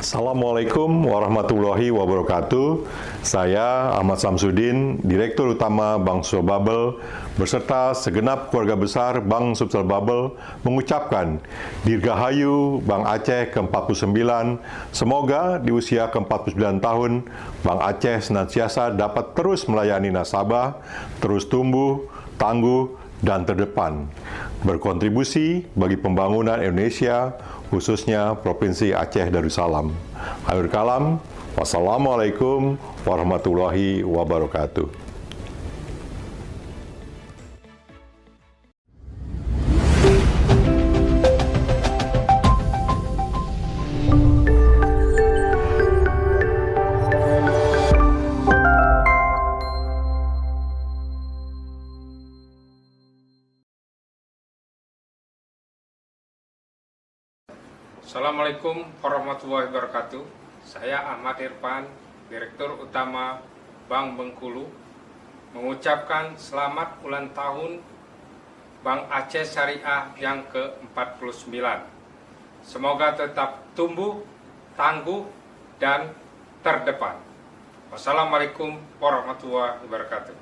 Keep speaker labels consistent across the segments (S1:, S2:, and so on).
S1: Assalamualaikum warahmatullahi wabarakatuh. Saya Ahmad Samsudin, Direktur Utama Bank Sumsel Babel, beserta segenap keluarga besar Bank Sumsel Babel mengucapkan Dirgahayu Bank Aceh ke-49. Semoga di usia ke-49 tahun, Bank Aceh senantiasa dapat terus melayani nasabah, terus tumbuh, tangguh, dan terdepan, berkontribusi bagi pembangunan Indonesia, khususnya Provinsi Aceh Darussalam. Akhir kalam, wassalamualaikum warahmatullahi wabarakatuh.
S2: Assalamualaikum warahmatullahi wabarakatuh. Saya Ahmad Irfan, Direktur Utama Bank Bengkulu, mengucapkan selamat ulang tahun Bank Aceh Syariah yang ke-49. Semoga tetap tumbuh, tangguh, dan terdepan. Wassalamualaikum warahmatullahi wabarakatuh.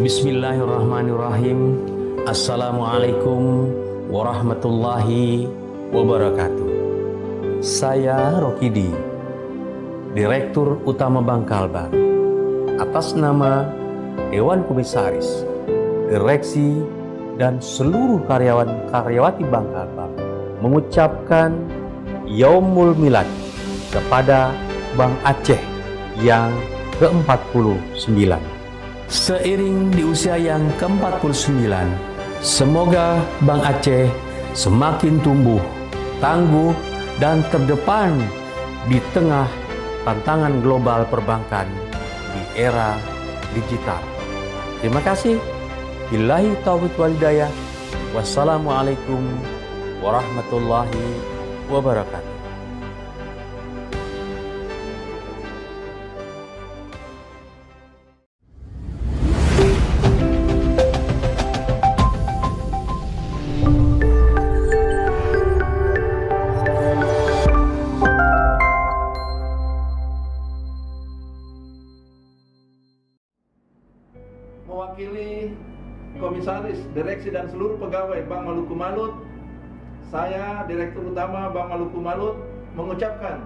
S3: Bismillahirrahmanirrahim. Assalamualaikum warahmatullahi wabarakatuh. Saya Rokidi, Direktur Utama Bank Kalbar, atas nama Dewan Komisaris, Direksi, dan seluruh karyawan-karyawati Bank Kalbar mengucapkan Yaumul Milad kepada Bank Aceh yang ke-49. Seiring di usia yang ke-49, semoga Bank Aceh semakin tumbuh, tangguh, dan terdepan di tengah tantangan global perbankan di era digital. Terima kasih. Billahi taufiq wal hidayah. Wassalamualaikum warahmatullahi wabarakatuh.
S4: Mewakili Komisaris, Direksi, dan seluruh pegawai Bank Maluku Malut, saya Direktur Utama Bank Maluku Malut mengucapkan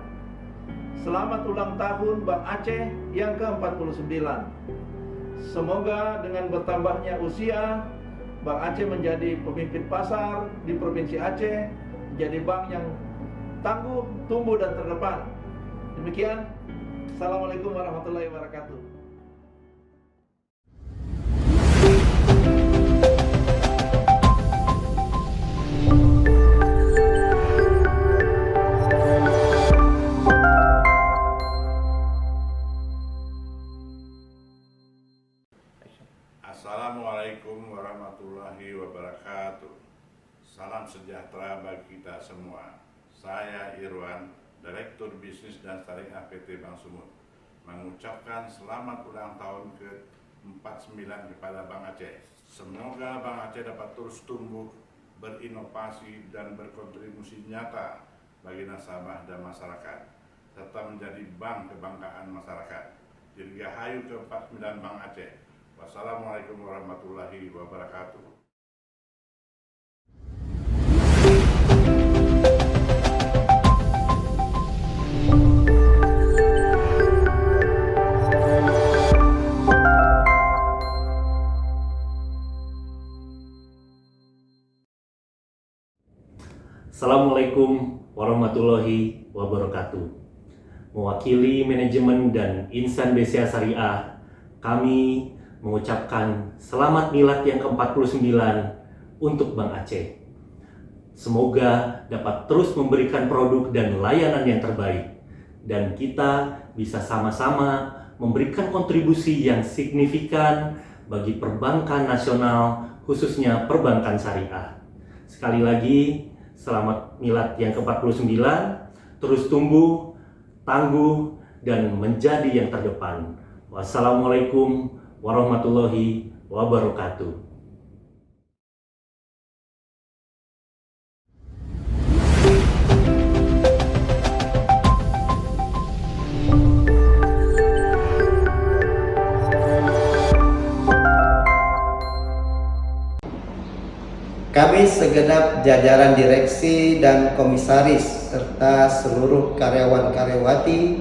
S4: selamat ulang tahun Bank Aceh yang ke-49. Semoga dengan bertambahnya usia, Bank Aceh menjadi pemimpin pasar di Provinsi Aceh, menjadi bank yang tangguh, tumbuh, dan terdepan. Demikian, Assalamualaikum warahmatullahi wabarakatuh.
S5: Assalamualaikum warahmatullahi wabarakatuh. Salam sejahtera bagi kita semua. Saya Irwan, Direktur Bisnis dan Syariah PT Bank Sumut, mengucapkan selamat ulang tahun ke-49 kepada Bank Aceh. Semoga Bank Aceh dapat terus tumbuh, berinovasi, dan berkontribusi nyata bagi nasabah dan masyarakat, serta menjadi bank kebanggaan masyarakat. Dirgahayu ke-49 Bank Aceh. Wassalamualaikum warahmatullahi wabarakatuh.
S3: Assalamualaikum warahmatullahi wabarakatuh. Mewakili manajemen dan insan BCA Syariah, kami mengucapkan selamat milad yang ke-49 untuk Bank Aceh. Semoga dapat terus memberikan produk dan layanan yang terbaik, dan kita bisa sama-sama memberikan kontribusi yang signifikan bagi perbankan nasional, khususnya perbankan syariah. Sekali lagi, selamat milad yang ke-49, terus tumbuh, tangguh, dan menjadi yang terdepan. Wassalamualaikum warahmatullahi wabarakatuh.
S6: Kami segenap jajaran direksi dan komisaris serta seluruh karyawan-karyawati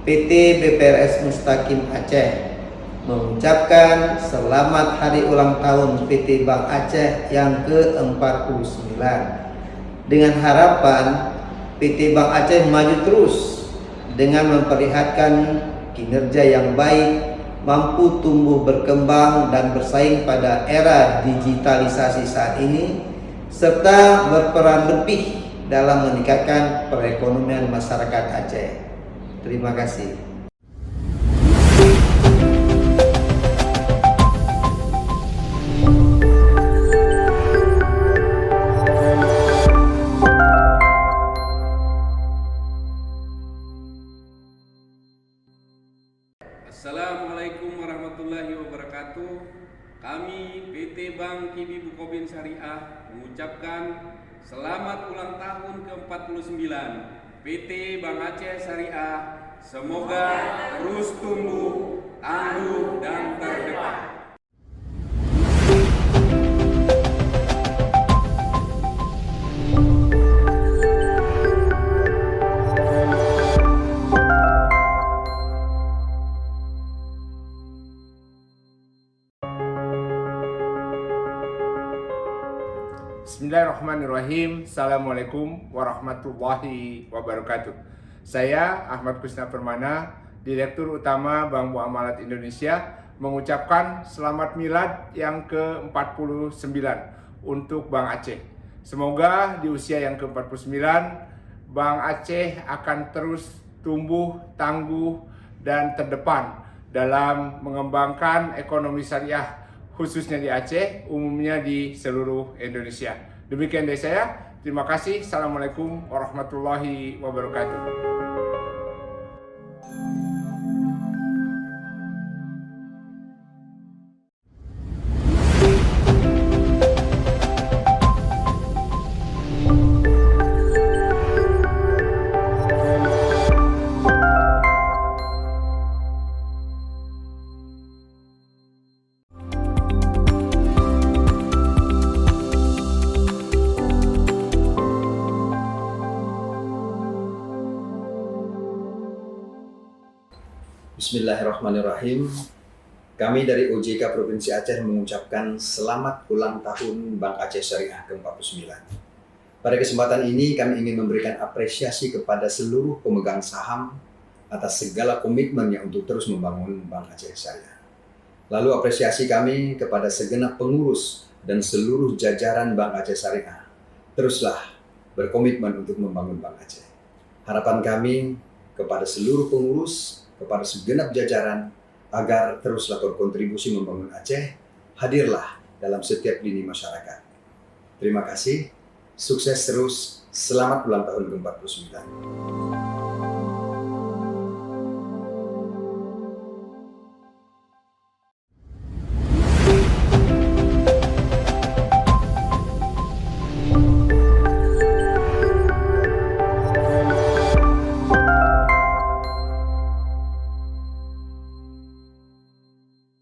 S6: PT BPRS Mustaqim Aceh mengucapkan selamat hari ulang tahun PT Bank Aceh yang ke-49 dengan harapan PT Bank Aceh maju terus dengan memperlihatkan kinerja yang baik, mampu tumbuh berkembang dan bersaing pada era digitalisasi saat ini, serta berperan lebih dalam meningkatkan perekonomian masyarakat Aceh. Terima kasih.
S7: Assalamualaikum warahmatullahi wabarakatuh. Kami PT Bank KB Bukobin Syariah mengucapkan selamat ulang tahun ke-49 PT Bank Aceh Syariah. Semoga terus tumbuh, tangguh, dan terdepan.
S2: Bismillahirrahmanirrahim. Assalamualaikum warahmatullahi wabarakatuh. Saya Ahmad Kusna Permana, Direktur Utama Bank Muamalat Indonesia, mengucapkan selamat milad yang ke-49 untuk Bank Aceh. Semoga di usia yang ke-49, Bank Aceh akan terus tumbuh, tangguh, dan terdepan dalam mengembangkan ekonomi syariah, khususnya di Aceh, umumnya di seluruh Indonesia. Demikian dari saya, terima kasih. Assalamualaikum warahmatullahi wabarakatuh.
S8: Bismillahirrahmanirrahim. Kami dari OJK Provinsi Aceh mengucapkan selamat ulang tahun Bank Aceh Syariah ke-49. Pada kesempatan ini kami ingin memberikan apresiasi kepada seluruh pemegang saham atas segala komitmennya untuk terus membangun Bank Aceh Syariah. Lalu apresiasi kami kepada segenap pengurus dan seluruh jajaran Bank Aceh Syariah. Teruslah berkomitmen untuk membangun Bank Aceh. Harapan kami kepada seluruh pengurus, kepada segenap jajaran, agar teruslah berkontribusi membangun Aceh, hadirlah dalam setiap lini masyarakat. Terima kasih, sukses terus, selamat ulang tahun ke-49.